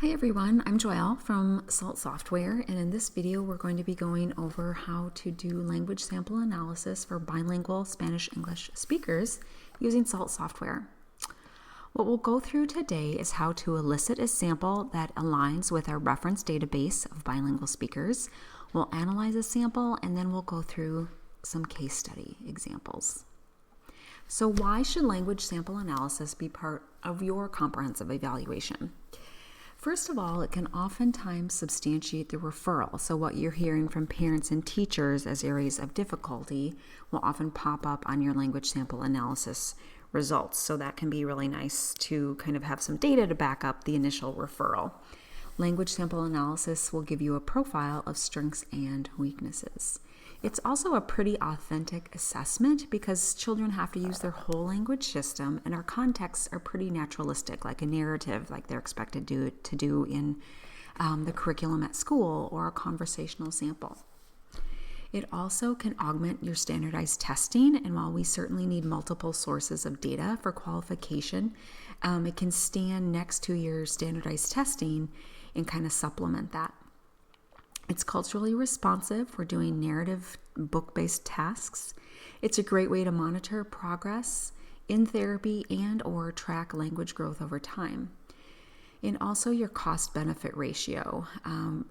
Hi everyone, I'm Joelle from SALT Software, and in this video we're going to be going over how to do language sample analysis for bilingual Spanish-English speakers using SALT Software. What we'll go through today is how to elicit a sample that aligns with our reference database of bilingual speakers. We'll analyze a sample and then we'll go through some case study examples. So why should language sample analysis be part of your comprehensive evaluation? First of all, it can oftentimes substantiate the referral. So what you're hearing from parents and teachers as areas of difficulty will often pop up on your language sample analysis results. So that can be really nice to kind of have some data to back up the initial referral. Language sample analysis will give you a profile of strengths and weaknesses. It's also a pretty authentic assessment because children have to use their whole language system, and our contexts are pretty naturalistic, like a narrative, like they're expected to do in the curriculum at school, or a conversational sample. It also can augment your standardized testing, and while we certainly need multiple sources of data for qualification, it can stand next to your standardized testing and kind of supplement that. It's culturally responsive for doing narrative book-based tasks. It's a great way to monitor progress in therapy and or track language growth over time. And also your cost-benefit ratio.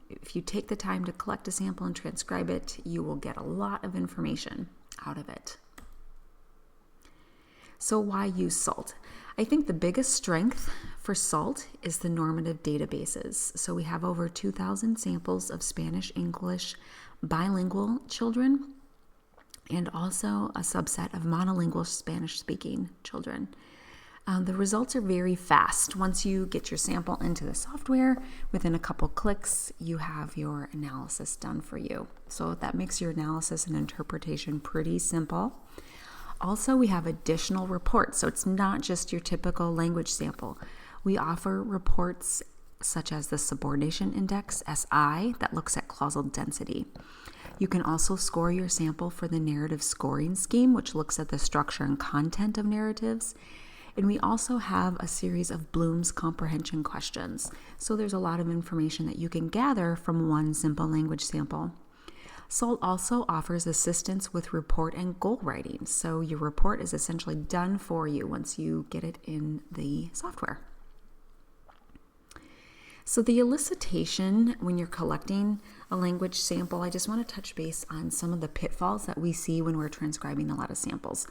If you take the time to collect a sample and transcribe it, you will get a lot of information out of it. So why use SALT? I think the biggest strength for SALT is the normative databases. So we have over 2,000 samples of Spanish-English bilingual children and also a subset of monolingual Spanish-speaking children. The results are very fast. Once you get your sample into the software, within a couple clicks, you have your analysis done for you. So that makes your analysis and interpretation pretty simple. Also, we have additional reports, so it's not just your typical language sample. We offer reports such as the Subordination Index, SI, that looks at clausal density. You can also score your sample for the narrative scoring scheme, which looks at the structure and content of narratives. And we also have a series of Bloom's comprehension questions. So there's a lot of information that you can gather from one simple language sample. SALT also offers assistance with report and goal writing. So your report is essentially done for you once you get it in the software. So the elicitation, when you're collecting a language sample, I just want to touch base on some of the pitfalls that we see when we're transcribing a lot of samples.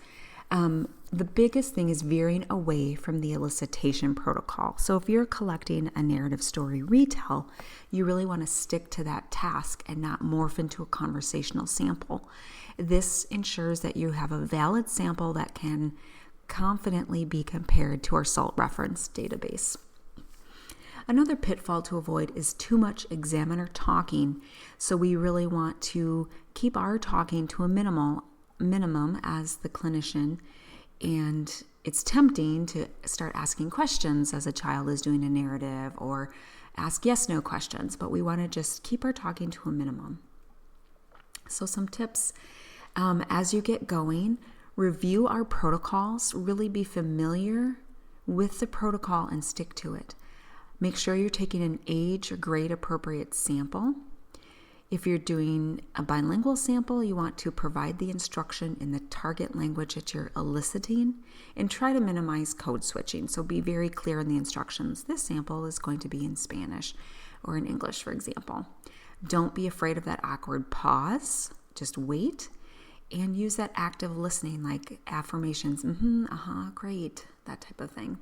The biggest thing is veering away from the elicitation protocol. So if you're collecting a narrative story retell, you really want to stick to that task and not morph into a conversational sample. This ensures that you have a valid sample that can confidently be compared to our SALT reference database. Another pitfall to avoid is too much examiner talking. So we really want to keep our talking to a minimum as the clinician, and it's tempting to start asking questions as a child is doing a narrative or ask yes/no questions, but we want to just keep our talking to a minimum. So some tips as you get going: review our protocols, really be familiar with the protocol and stick to it. Make sure you're taking an age or grade appropriate sample. If you're doing a bilingual sample, you want to provide the instruction in the target language that you're eliciting and try to minimize code switching. So be very clear in the instructions. This sample is going to be in Spanish or in English, for example. Don't be afraid of that awkward pause. Just wait and use that active listening, like affirmations, great, that type of thing.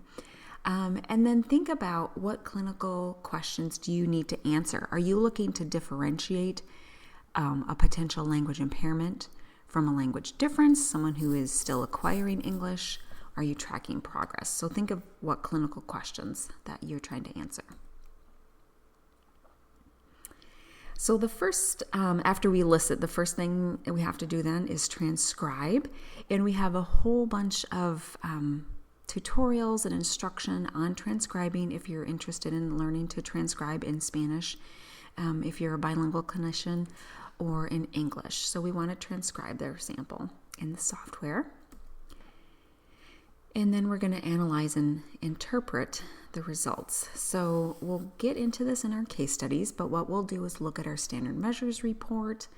And then think about what clinical questions do you need to answer. Are you looking to differentiate a potential language impairment from a language difference, someone who is still acquiring English? Are you tracking progress? So think of what clinical questions that you're trying to answer. So the first, after we elicit, the first thing we have to do then is transcribe. And we have a whole bunch of tutorials and instruction on transcribing if you're interested in learning to transcribe in Spanish, if you're a bilingual clinician, or in English. So we want to transcribe their sample in the software. And then we're going to analyze and interpret the results. So we'll get into this in our case studies, but what we'll do is look at our standard measures report.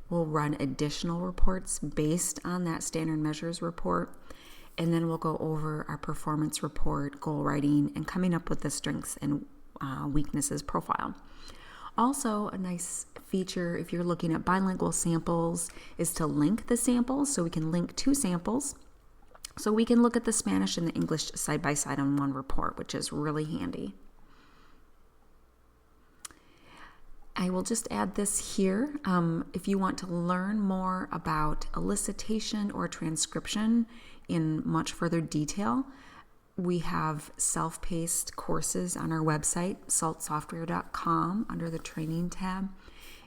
We'll run additional reports based on that standard measures report. And then we'll go over our performance report, goal writing, and coming up with the strengths and weaknesses profile. Also, a nice feature if you're looking at bilingual samples is to link the samples. So we can link two samples. So we can look at the Spanish and the English side by side on one report, which is really handy. I will just add this here. If you want to learn more about elicitation or transcription in much further detail, we have self-paced courses on our website, saltsoftware.com, under the training tab.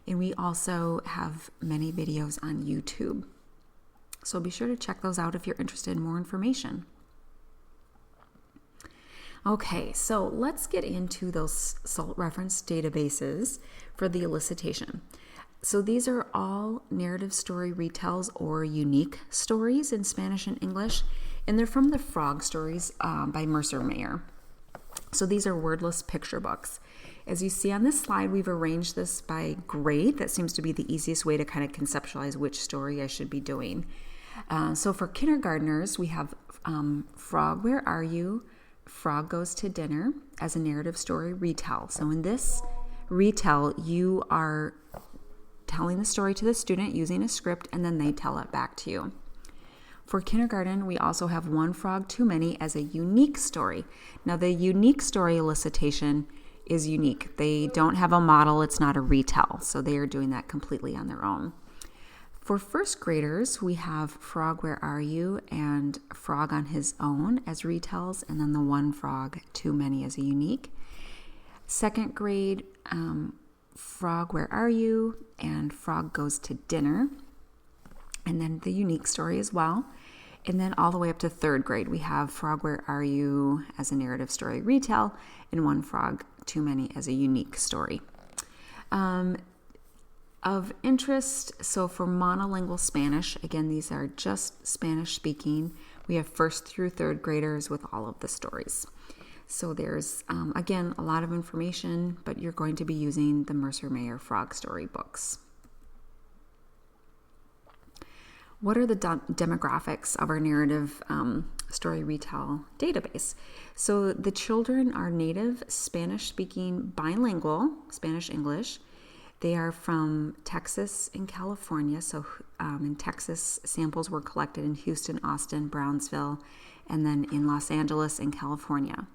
And we also have many videos on YouTube. So be sure to check those out if you're interested in more information. Okay, so let's get into those SALT reference databases for the elicitation. So these are all narrative story retells or unique stories in Spanish and English, and they're from the Frog Stories by Mercer Mayer. So these are wordless picture books. As you see on this slide, we've arranged this by grade. That seems to be the easiest way to kind of conceptualize which story I should be doing. So for kindergartners, we have Frog, Where Are You? Frog Goes to Dinner as a narrative story retell. So in this retell, you are telling the story to the student using a script, and then they tell it back to you. For kindergarten, we also have One Frog Too Many as a unique story. Now, the unique story elicitation is unique. They don't have a model. It's not a retell. So they are doing that completely on their own. For first graders, we have Frog, Where Are You? And Frog on His Own as retells, and then the One Frog Too Many as a unique. Second grade, Frog, Where Are You? And Frog Goes to Dinner, and then the unique story as well. And then all the way up to third grade, we have Frog, Where Are You? As a narrative story retell, and One Frog Too Many as a unique story. Of interest, so for monolingual Spanish, again, these are just Spanish speaking. We have first through third graders with all of the stories. So there's, again, a lot of information, but you're going to be using the Mercer Mayer Frog Story books. What are the demographics of our narrative story retell database? So the children are native Spanish-speaking bilingual, Spanish-English. They are from Texas and California. So in Texas, samples were collected in Houston, Austin, Brownsville, and then in Los Angeles and California.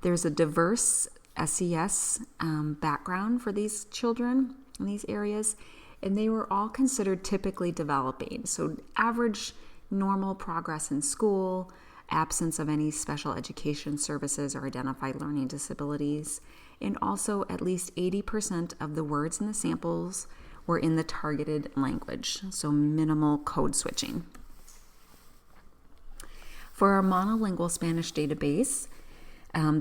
There's a diverse SES background for these children in these areas, and they were all considered typically developing. So average normal progress in school, absence of any special education services or identified learning disabilities, and also at least 80% of the words in the samples were in the targeted language, so minimal code switching. For our monolingual Spanish database,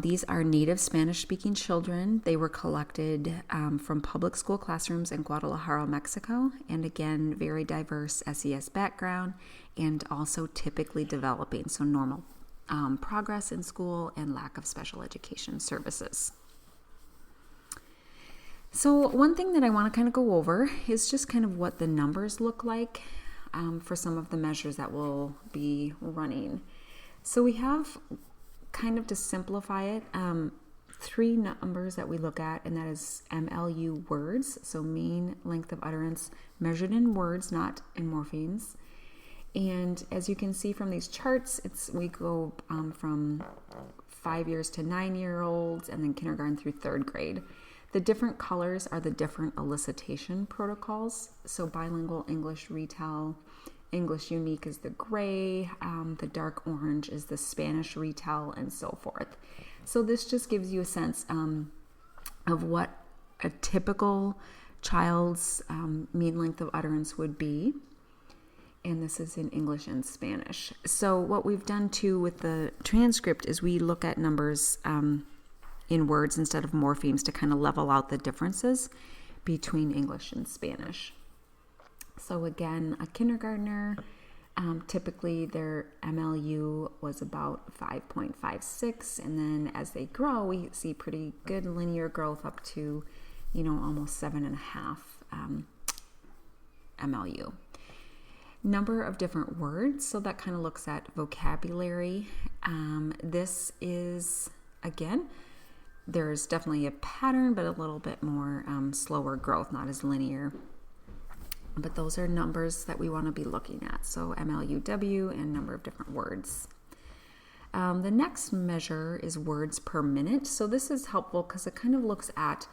these are native Spanish-speaking children. They were collected from public school classrooms in Guadalajara, Mexico, and again, very diverse SES background and also typically developing, so normal progress in school and lack of special education services. So one thing that I want to kind of go over is just kind of what the numbers look like for some of the measures that we'll be running. So we have, kind of to simplify it, three numbers that we look at, and that is MLU words, so mean length of utterance measured in words, not in morphemes. And as you can see from these charts, we go from 5 years to 9-year-olds, and then kindergarten through third grade. The different colors are the different elicitation protocols. So bilingual English retell, English unique is the gray, the dark orange is the Spanish retell, and so forth. So this just gives you a sense of what a typical child's mean length of utterance would be. And this is in English and Spanish. So what we've done too with the transcript is we look at numbers in words instead of morphemes to kind of level out the differences between English and Spanish. So again, a kindergartner, Typically, their MLU was about 5.56, and then as they grow, we see pretty good linear growth up to, almost 7.5 MLU. Number of different words, so that kind of looks at vocabulary. This is, again, there's definitely a pattern, but a little bit more slower growth, not as linear. But those are numbers that we want to be looking at. So MLUW and number of different words. The next measure is words per minute. So this is helpful because it kind of looks at,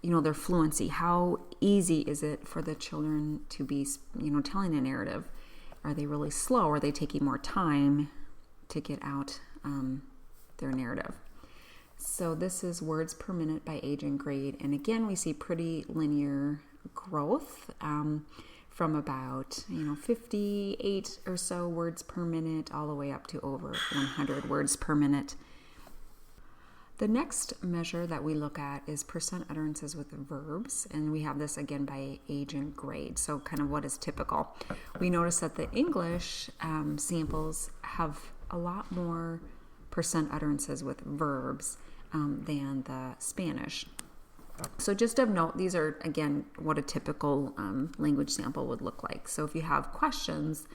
their fluency. How easy is it for the children to be, telling a narrative? Are they really slow? Are they taking more time to get out their narrative? So this is words per minute by age and grade. And again, we see pretty linear growth from about 58 or so words per minute all the way up to over 100 words per minute. The next measure that we look at is percent utterances with verbs, and we have this again by age and grade, so kind of what is typical. We notice that the English samples have a lot more percent utterances with verbs than the Spanish. So just of note, these are, again, what a typical language sample would look like. So if you have questions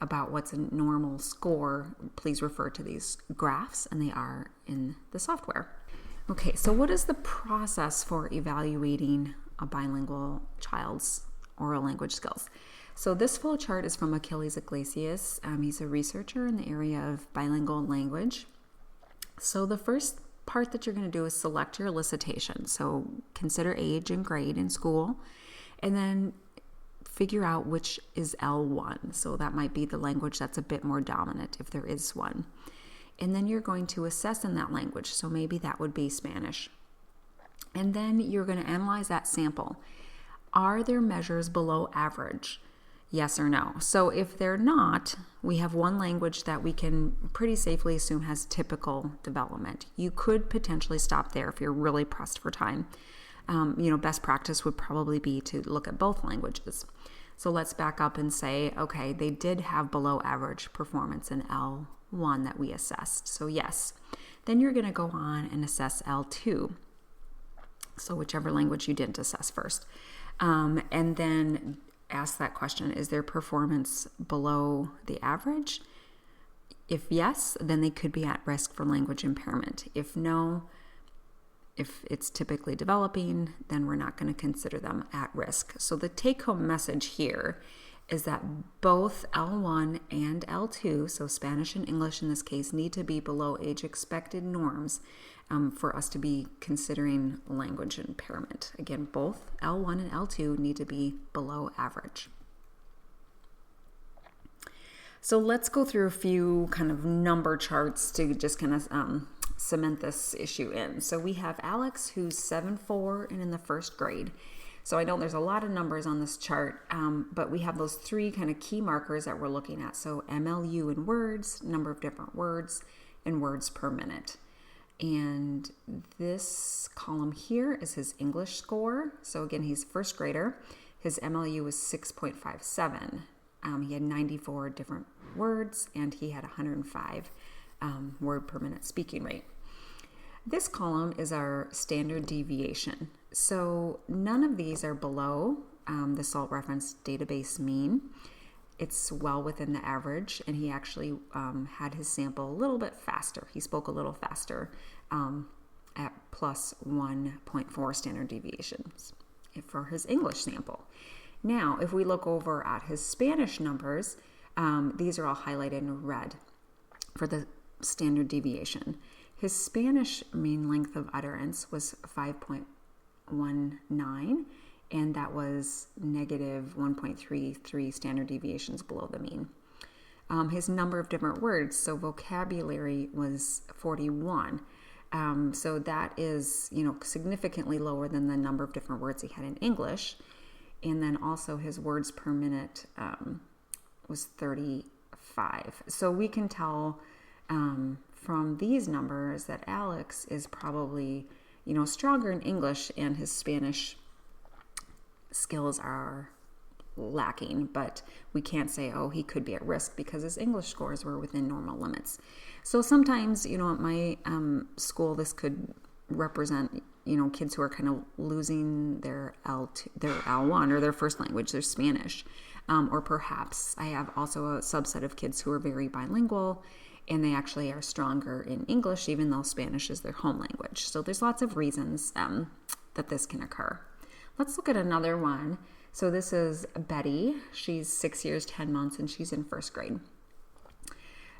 about what's a normal score, please refer to these graphs, and they are in the software. Okay, so what is the process for evaluating a bilingual child's oral language skills? So this flow chart is from Achilles Iglesias. He's a researcher in the area of bilingual language. So the first part that you're going to do is select your elicitation. So consider age and grade in school, and then figure out which is L1. So that might be the language that's a bit more dominant if there is one. And then you're going to assess in that language. So maybe that would be Spanish. And then you're going to analyze that sample. Are there measures below average? Yes or no? So if they're not, we have one language that we can pretty safely assume has typical development. You could potentially stop there if you're really pressed for time. Best practice would probably be to look at both languages. So let's back up and say, okay, they did have below average performance in L1 that we assessed. So yes. Then you're going to go on and assess L2. So whichever language you didn't assess first. And then ask that question, is their performance below the average? If yes, then they could be at risk for language impairment. If no, if it's typically developing, then we're not going to consider them at risk. So the take-home message here is that both L1 and L2, so Spanish and English in this case, need to be below age expected norms for us to be considering language impairment. Again, both L1 and L2 need to be below average. So let's go through a few kind of number charts to just kind of cement this issue in. So we have Alex, who's 7'4" and in the first grade. So I know there's a lot of numbers on this chart, but we have those three kind of key markers that we're looking at. So MLU in words, number of different words, and words per minute. And this column here is his English score. So again, he's a first grader. His MLU was 6.57. He had 94 different words, and he had 105 word per minute speaking rate. This column is our standard deviation. So none of these are below the SALT reference database mean. It's well within the average, and he actually had his sample a little bit faster. He spoke a little faster at plus 1.4 standard deviations for his English sample. Now, if we look over at his Spanish numbers, these are all highlighted in red for the standard deviation. His Spanish mean length of utterance was 5.19, and that was negative 1.33 standard deviations below the mean. His number of different words, so vocabulary, was 41. So that is, significantly lower than the number of different words he had in English. And then also his words per minute was 35. So we can tell from these numbers that Alex is probably, stronger in English, and his Spanish skills are lacking, but we can't say, oh, he could be at risk because his English scores were within normal limits. So sometimes, at my school, this could represent, kids who are kind of losing their L1 or their first language, their Spanish. Or perhaps I have also a subset of kids who are very bilingual and they actually are stronger in English, even though Spanish is their home language. So there's lots of reasons that this can occur. Let's look at another one. So this is Betty. She's 6 years, 10 months, and she's in first grade.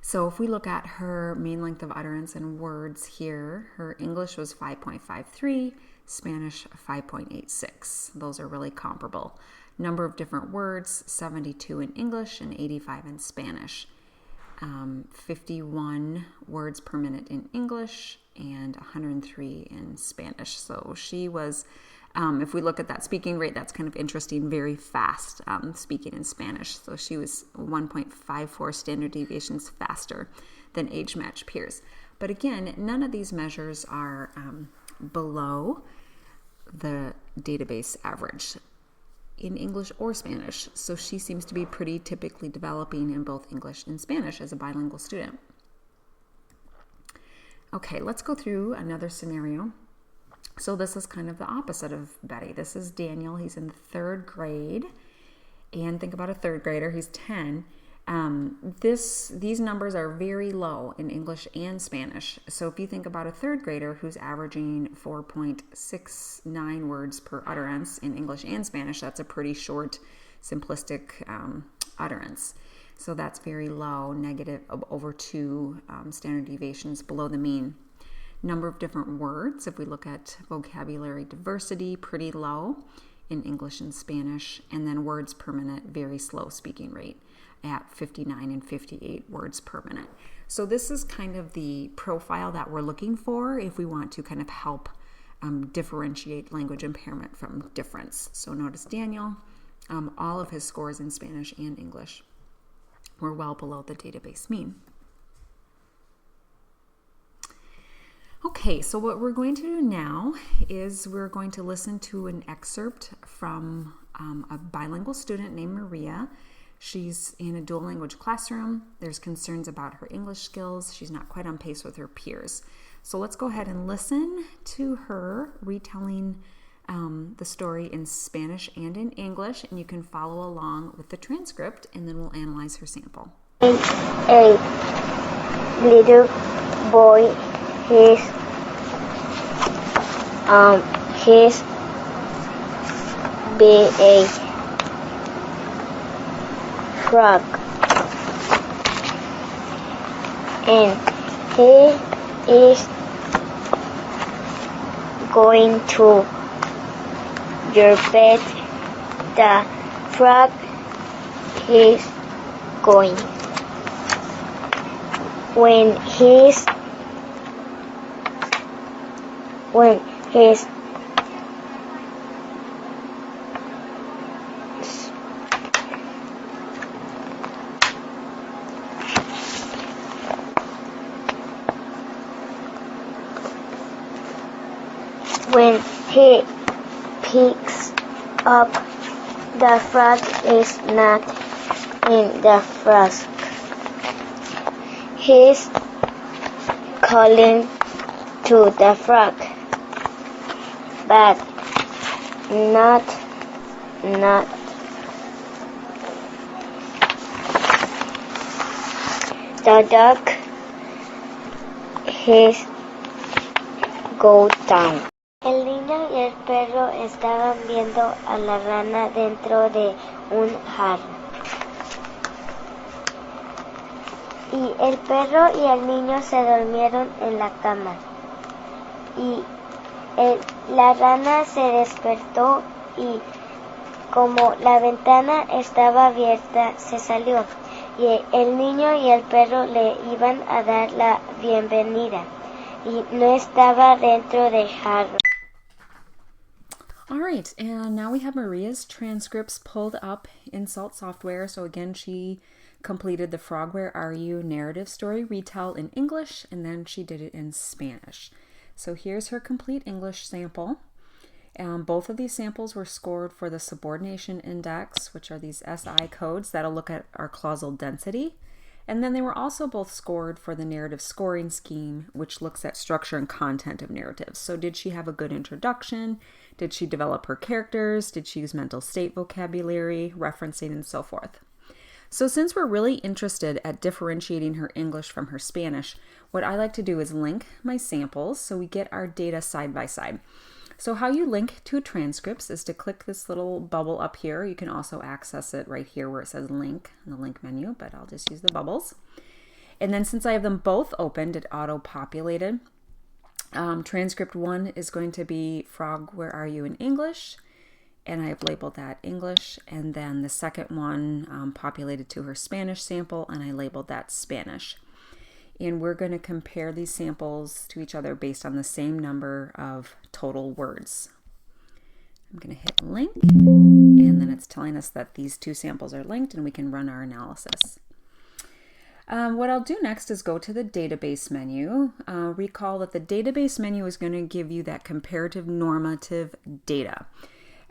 So if we look at her mean length of utterance and words here, her English was 5.53, Spanish 5.86. Those are really comparable. Number of different words, 72 in English and 85 in Spanish. 51 words per minute in English and 103 in Spanish. So she was, if we look at that speaking rate, that's kind of interesting, very fast speaking in Spanish. So she was 1.54 standard deviations faster than age-matched peers. But again, none of these measures are below the database average in English or Spanish. So she seems to be pretty typically developing in both English and Spanish as a bilingual student. Okay, let's go through another scenario. So this is kind of the opposite of Betty. This is Daniel. He's in the third grade. And think about a third grader. He's 10. These numbers are very low in English and Spanish. So if you think about a third grader who's averaging 4.69 words per utterance in English and Spanish, that's a pretty short, simplistic utterance. So that's very low, negative over 2 standard deviations below the mean. Number of different words, if we look at vocabulary diversity, pretty low in English and Spanish. And then words per minute, very slow speaking rate at 59 and 58 words per minute. So this is kind of the profile that we're looking for if we want to kind of help differentiate language impairment from difference. So notice Daniel, all of his scores in Spanish and English were well below the database mean. Okay, so what we're going to do now is we're going to listen to an excerpt from a bilingual student named Maria. She's in a dual language classroom. There's concerns about her English skills. She's not quite on pace with her peers. So let's go ahead and listen to her retelling the story in Spanish and in English, and you can follow along with the transcript, and then we'll analyze her sample. A little boy, he's being a frog, and he is going to your bed. The frog is going. When he's when he picks up the frog is not in the flask. He's calling to the frog, but not. The dog has go down. El niño y el perro estaban viendo a la rana dentro de un jarro. Y el perro y el niño se durmieron en la cama. Y la rana se despertó y como la ventana estaba abierta, se salió. Y el niño y el perro le iban a dar la bienvenida. Y no estaba dentro del jarro. All right, and now we have Maria's transcripts pulled up in SALT software. So again, she completed the Frog Where Are You narrative story retell in English, and then she did it in Spanish. So here's her complete English sample. Both of these samples were scored for the subordination index, which are these SI codes that'll look at our clausal density. And then they were also both scored for the narrative scoring scheme, which looks at structure and content of narratives. So did she have a good introduction? Did she develop her characters? Did she use mental state vocabulary, referencing, and so forth? So since we're really interested at differentiating her English from her Spanish, what I like to do is link my samples so we get our data side by side. So how you link to transcripts is to click this little bubble up here. You can also access it right here where it says link in the link menu, but I'll just use the bubbles. And then since I have them both opened, it auto-populated. Transcript 1 is going to be Frog, where are you in English? And I've labeled that English. And then the second one populated to her Spanish sample, and I labeled that Spanish. And we're going to compare these samples to each other based on the same number of total words. I'm going to hit link, and then it's telling us that these two samples are linked and we can run our analysis. What I'll do next is go to the database menu. Recall that the database menu is going to give you that comparative normative data.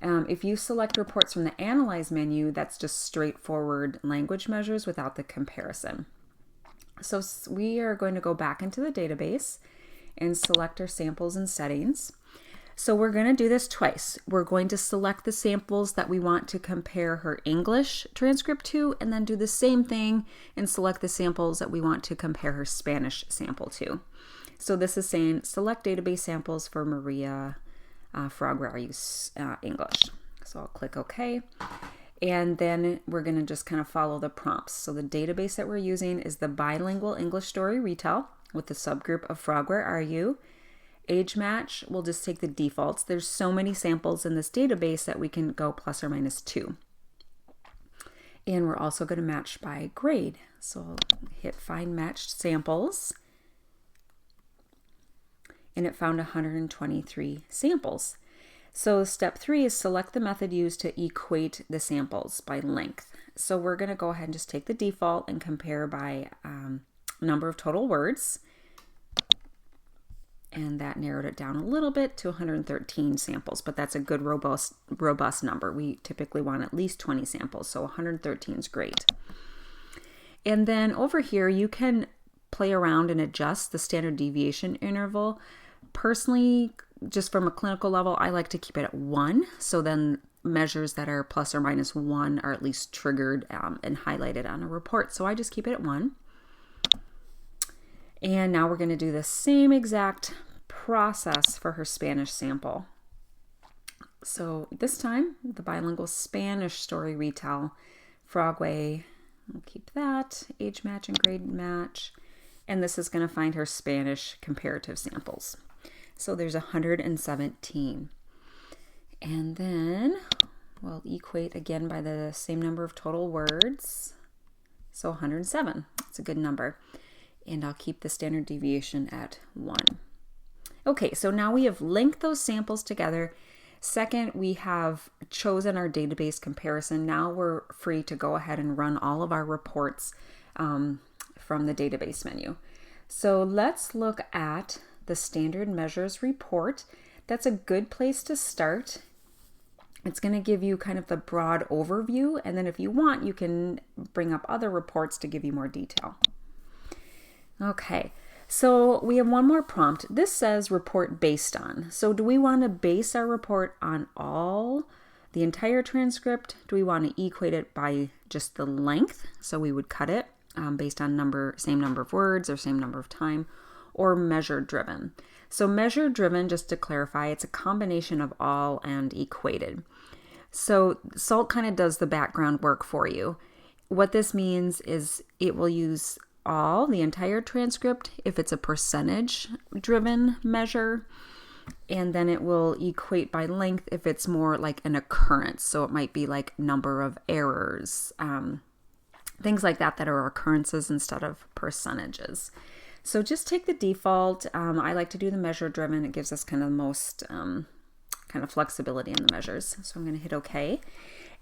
If you select reports from the Analyze menu, that's just straightforward language measures without the comparison. So we are going to go back into the database and select our samples and settings. So we're going to do this twice. We're going to select the samples that we want to compare her English transcript to, and then do the same thing and select the samples that we want to compare her Spanish sample to. So this is saying select database samples for Maria Frog, where are you English. So I'll click OK. And then we're going to just kind of follow the prompts. So the database that we're using is the Bilingual English Story Retell with the subgroup of Frog, where are you? Age match, we'll just take the defaults. There's so many samples in this database that we can go plus or minus 2. And we're also going to match by grade. So I'll hit Find Matched Samples. And it found 123 samples. So step 3 is select the method used to equate the samples by length. So we're going to go ahead and just take the default and compare by number of total words. And that narrowed it down a little bit to 113 samples, but that's a good robust number. We typically want at least 20 samples, so 113 is great. And then over here, you can play around and adjust the standard deviation interval. Personally, just from a clinical level, I like to keep it at 1. So then measures that are plus or minus 1 are at least triggered and highlighted on a report. So I just keep it at 1. And now we're going to do the same exact process for her Spanish sample. So this time, the Bilingual Spanish Story Retell, Frogway, we'll keep that, age match and grade match. And this is going to find her Spanish comparative samples. So there's 117. And then we'll equate again by the same number of total words. So 107. That's a good number. And I'll keep the standard deviation at 1. Okay, so now we have linked those samples together. Second, we have chosen our database comparison. Now we're free to go ahead and run all of our reports from the database menu. So let's look at the standard measures report. That's a good place to start. It's going to give you kind of the broad overview, and then if you want, you can bring up other reports to give you more detail. Okay, so we have one more prompt. This says report based on. So do we want to base our report on the entire transcript? Do we want to equate it by just the length? So we would cut it based on same number of words or same number of time, or measure driven. So measure driven, just to clarify, it's a combination of all and equated. So SALT kind of does the background work for you. What this means is it will use the entire transcript if it's a percentage driven measure, and then it will equate by length if it's more like an occurrence. So it might be like number of errors, things like that are occurrences instead of percentages. So just take the default. I like to do the measure driven. It gives us kind of the most kind of flexibility in the measures. So I'm going to hit OK.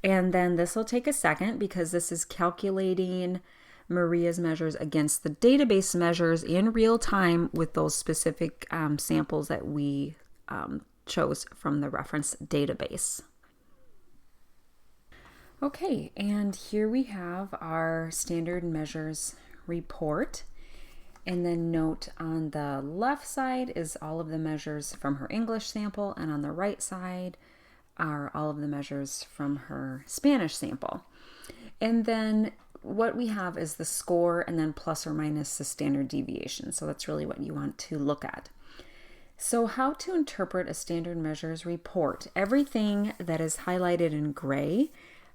And then this will take a second because this is calculating Maria's measures against the database measures in real time with those specific samples that we chose from the reference database. Okay, and here we have our standard measures report. And then note on the left side is all of the measures from her English sample, and on the right side are all of the measures from her Spanish sample. And then what we have is the score and then plus or minus the standard deviation. So that's really what you want to look at. So how to interpret a standard measures report. Everything that is highlighted in gray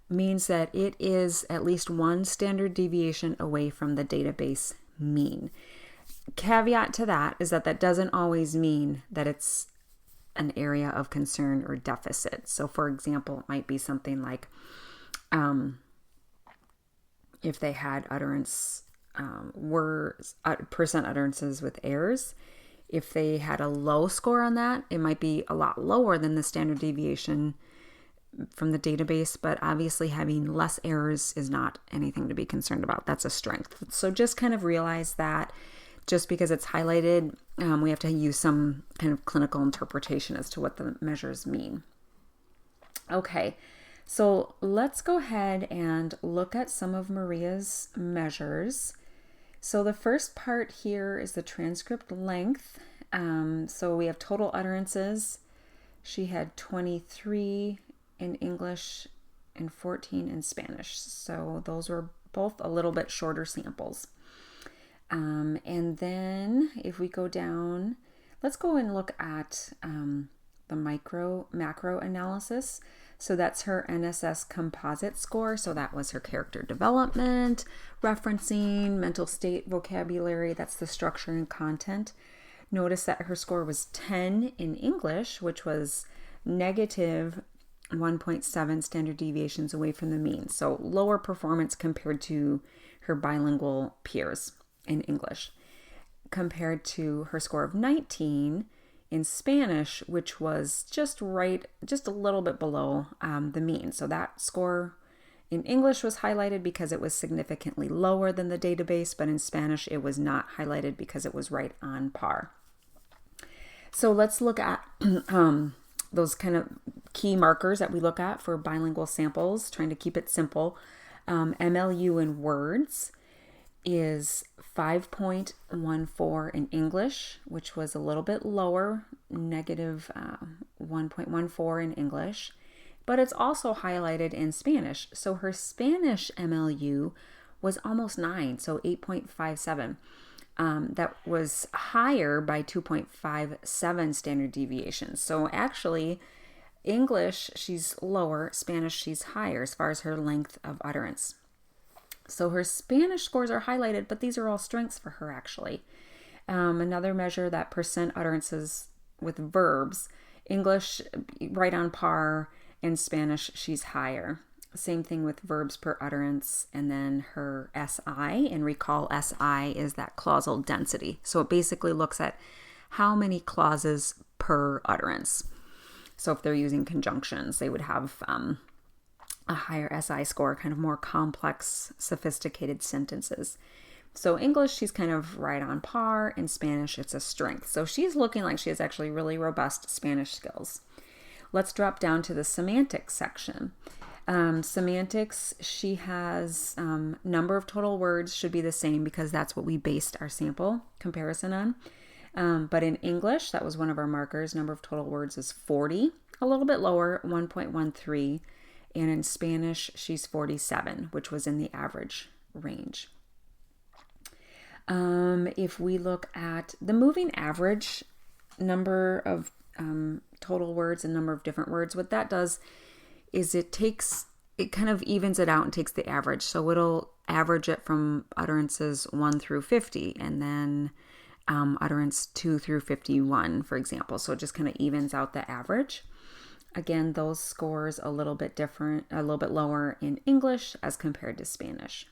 means that it is at least one standard deviation away from the database mean. Caveat to that is that doesn't always mean that it's an area of concern or deficit. So for example, it might be something like if they had utterance words, percent utterances with errors. If they had a low score on that, it might be a lot lower than the standard deviation from the database, but obviously having less errors is not anything to be concerned about. That's a strength. So just kind of realize that just because it's highlighted, we have to use some kind of clinical interpretation as to what the measures mean. Okay, so let's go ahead and look at some of Maria's measures. So the first part here is the transcript length. So we have total utterances. She had 23 in English and 14 in Spanish. So those were both a little bit shorter samples. And then if we go down, let's go and look at the macro analysis. So that's her NSS composite score. So that was her character development, referencing, mental state, vocabulary. That's the structure and content. Notice that her score was 10 in English, which was negative 1.7 standard deviations away from the mean. So lower performance compared to her bilingual peers in English, compared to her score of 19 in Spanish, which was just a little bit below the mean. So that score in English was highlighted because it was significantly lower than the database, but in Spanish it was not highlighted because it was right on par. So let's look at those kind of key markers that we look at for bilingual samples, trying to keep it simple. MLU in words is 5.14 in English, which was a little bit lower, negative 1.14 in English, but it's also highlighted in Spanish. So her Spanish MLU was almost 9, so 8.57. That was higher by 2.57 standard deviations. So actually, English, she's lower, Spanish, she's higher as far as her length of utterance. So her Spanish scores are highlighted, but these are all strengths for her actually. Another measure, that percent utterances with verbs. English, right on par. In Spanish, she's higher. Same thing with verbs per utterance. And then her SI, and recall SI is that clausal density. So it basically looks at how many clauses per utterance. So if they're using conjunctions, they would have a higher SI score, kind of more complex, sophisticated sentences. So English, she's kind of right on par. In Spanish, it's a strength. So she's looking like she has actually really robust Spanish skills. Let's drop down to the semantics section. Semantics, she has number of total words should be the same because that's what we based our sample comparison on. But in English, that was one of our markers. Number of total words is 40, a little bit lower, 1.13. And in Spanish, she's 47, which was in the average range. If we look at the moving average, number of total words and number of different words, what that does is it kind of evens it out and takes the average. So it'll average it from utterances 1 through 50 and then utterance 2 through 51, for example. So it just kind of evens out the average. Again, those scores a little bit different, a little bit lower in English as compared to Spanish.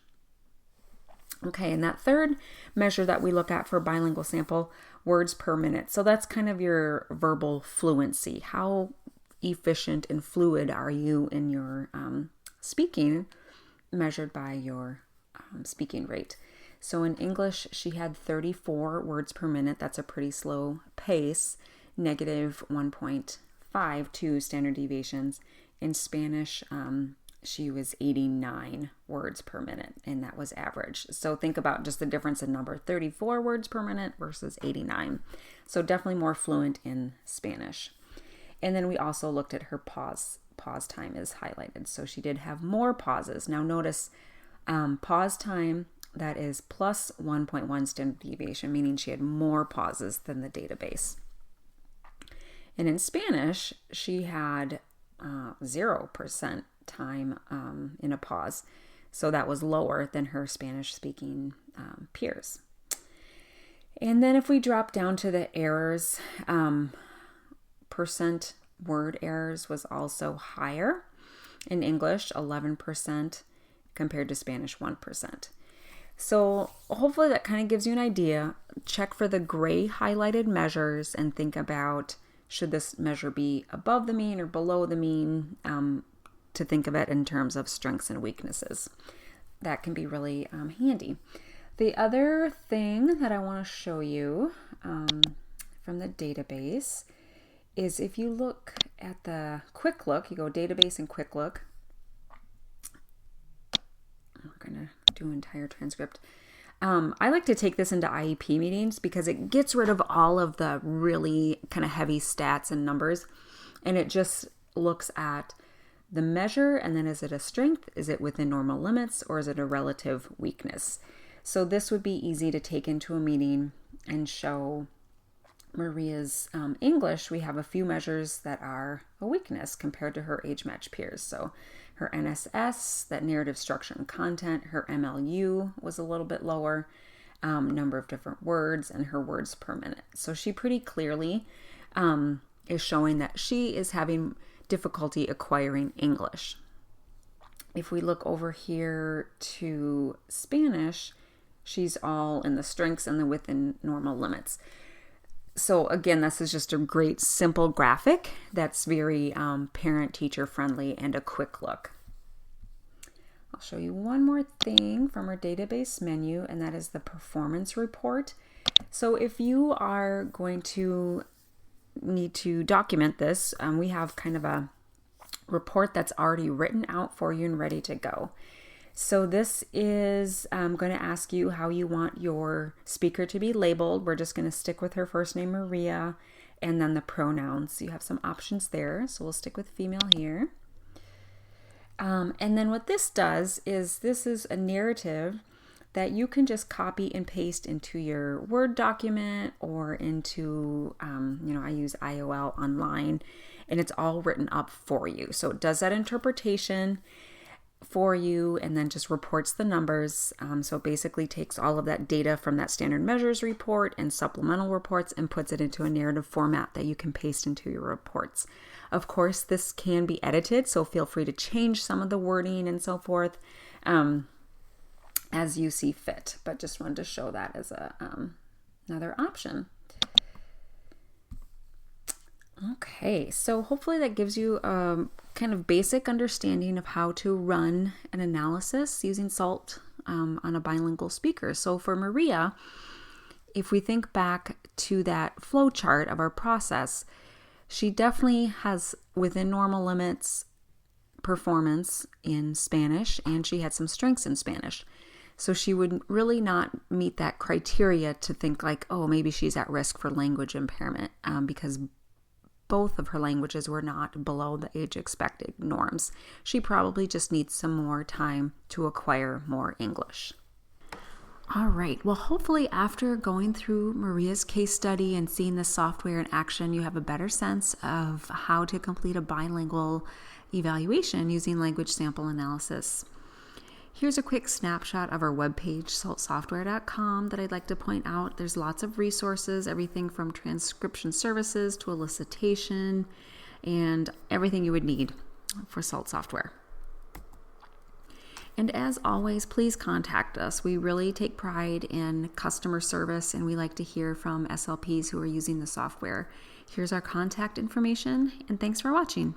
Okay, and that third measure that we look at for bilingual sample, words per minute. So that's kind of your verbal fluency. How efficient and fluid are you in your speaking, measured by your speaking rate. So in English, she had 34 words per minute. That's a pretty slow pace. negative 1.52 standard deviations. In Spanish, she was 89 words per minute, and that was average. So think about just the difference in number, 34 words per minute versus 89. So definitely more fluent in Spanish. And then we also looked at her pause time is highlighted. So she did have more pauses. Now notice pause time, that is plus 1.1 standard deviation, meaning she had more pauses than the database. And in Spanish, she had 0% time in a pause. So that was lower than her Spanish-speaking peers. And then if we drop down to the errors, percent word errors was also higher in English, 11% compared to Spanish, 1%. So hopefully that kind of gives you an idea. Check for the gray highlighted measures and think about, should this measure be above the mean or below the mean, to think of it in terms of strengths and weaknesses. That can be really handy. The other thing that I want to show you from the database is if you look at the quick look, you go database and quick look. We're going to do entire transcript. I like to take this into IEP meetings because it gets rid of all of the really kind of heavy stats and numbers, and it just looks at the measure, and then is it a strength, is it within normal limits, or is it a relative weakness? So this would be easy to take into a meeting and show Maria's English. We have a few measures that are a weakness compared to her age-matched peers. So her NSS, that narrative structure and content, her MLU was a little bit lower, number of different words, and her words per minute. So she pretty clearly is showing that she is having difficulty acquiring English. If we look over here to Spanish, she's all in the strengths and the within normal limits. So again, this is just a great simple graphic that's very parent-teacher friendly and a quick look. I'll show you one more thing from our database menu, and that is the performance report. So if you are going to need to document this, we have kind of a report that's already written out for you and ready to go. So this is going to ask you how you want your speaker to be labeled. We're just going to stick with her first name, Maria, and then the pronouns. You have some options there, so we'll stick with female here. And then what this does is this is a narrative that you can just copy and paste into your Word document or into, I use IOL online, and it's all written up for you. So it does that interpretation for you and then just reports the numbers. So it basically takes all of that data from that standard measures report and supplemental reports and puts it into a narrative format that you can paste into your reports. Of course, this can be edited, so feel free to change some of the wording and so forth as you see fit, but just wanted to show that as another option. Okay, so hopefully that gives you a kind of basic understanding of how to run an analysis using SALT on a bilingual speaker. So for Maria, if we think back to that flow chart of our process, she definitely has within normal limits performance in Spanish, and she had some strengths in Spanish. So she would really not meet that criteria to think like, oh, maybe she's at risk for language impairment because both of her languages were not below the age expected norms. She probably just needs some more time to acquire more English. All right, well, hopefully after going through Maria's case study and seeing the software in action, you have a better sense of how to complete a bilingual evaluation using language sample analysis. Here's a quick snapshot of our webpage, saltsoftware.com, that I'd like to point out. There's lots of resources, everything from transcription services to elicitation and everything you would need for SALT software. And as always, please contact us. We really take pride in customer service, and we like to hear from SLPs who are using the software. Here's our contact information, and thanks for watching.